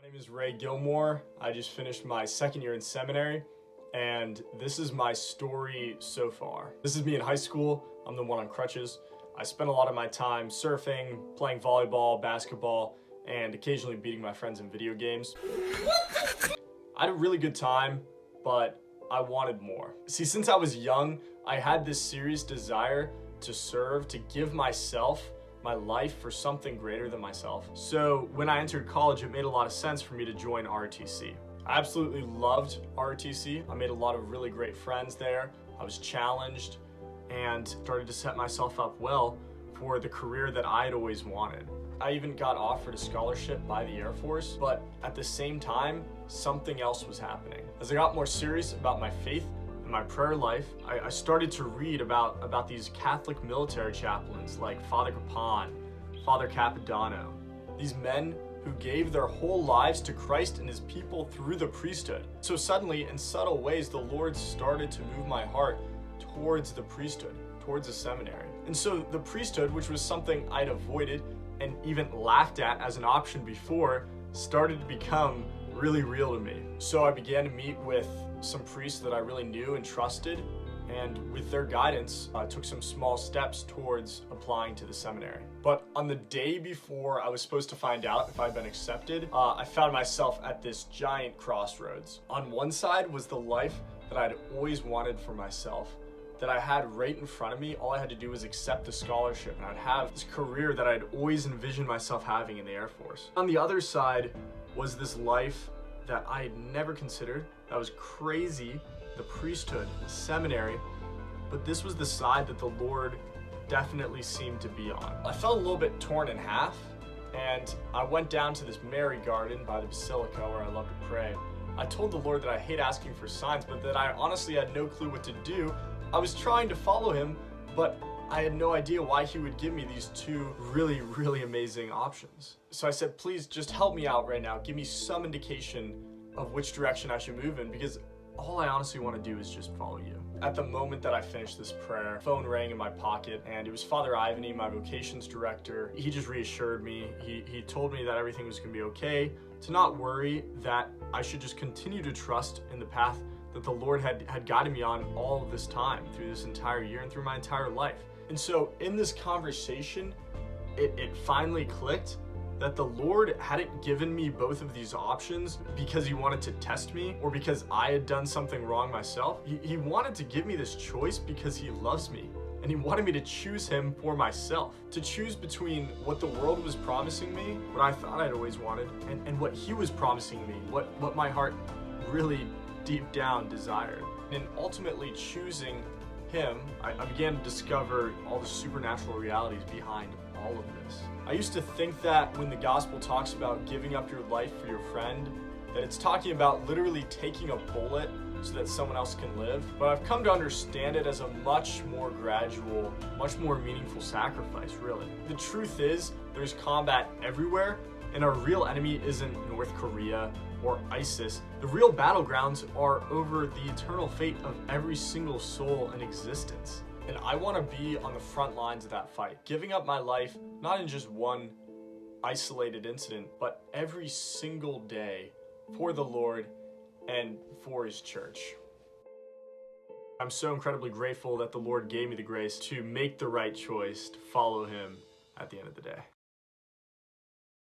My name is Gilmore. I just finished my second year in seminary, and this is my story so far. This is me in high school. I'm the one on crutches. I spent a lot of my time surfing, playing volleyball, basketball, and occasionally beating my friends in video games. I had a really good time, but I wanted more. See, since I was young, I had this serious desire to serve, to give myself, my life, for something greater than myself. So when I entered college, it made a lot of sense for me to join ROTC. I absolutely loved ROTC. I made a lot of really great friends there. I was challenged and started to set myself up well for the career that I had always wanted. I even got offered a scholarship by the Air Force, but at the same time, something else was happening. As I got more serious about my faith and my prayer life, I started to read about these Catholic military chaplains like Father Capon, Father Capodanno, these men who gave their whole lives to Christ and his people through the priesthood. So suddenly, in subtle ways, the Lord started to move my heart towards the priesthood, towards the seminary. And so the priesthood, which was something I'd avoided and even laughed at as an option before, started to become really real to me. So I began to meet with some priests that I really knew and trusted, and with their guidance, I took some small steps towards applying to the seminary. But on the day before I was supposed to find out if I'd been accepted, I found myself at this giant crossroads. On one side was the life that I'd always wanted for myself, that I had right in front of me. All I had to do was accept the scholarship, and I'd have this career that I'd always envisioned myself having in the Air Force. On the other side was this life that I had never considered, that was crazy, the priesthood, the seminary, but this was the side that the Lord definitely seemed to be on. I felt a little bit torn in half, and I went down to this Mary garden by the Basilica where I love to pray. I told the Lord that I hate asking for signs, but that I honestly had no clue what to do. I was trying to follow him, but I had no idea why he would give me these two really amazing options. So I said, please just help me out right now. Give me some indication of which direction I should move in, because all I honestly want to do is just follow you. At the moment that I finished this prayer, phone rang in my pocket, and it was Father Ivany, my vocations director. He just reassured me. He told me that everything was going to be okay, to not worry, that I should just continue to trust in the path that the Lord had guided me on all of this time, through this entire year and through my entire life. And so in this conversation, it finally clicked that the Lord hadn't given me both of these options because he wanted to test me or because I had done something wrong myself. He wanted to give me this choice because he loves me, and he wanted me to choose him for myself, to choose between what the world was promising me, what I thought I'd always wanted, and what he was promising me, what my heart really deep down desired. And ultimately choosing him, I began to discover all the supernatural realities behind all of this. I used to think that when the gospel talks about giving up your life for your friend, that it's talking about literally taking a bullet so that someone else can live. But I've come to understand it as a much more gradual, much more meaningful sacrifice, really. The truth is, there's combat everywhere, and our real enemy isn't North Korea or ISIS. The real battlegrounds are over the eternal fate of every single soul in existence. And I want to be on the front lines of that fight, giving up my life, not in just one isolated incident, but every single day for the Lord and for his church. I'm so incredibly grateful that the Lord gave me the grace to make the right choice, to follow him at the end of the day.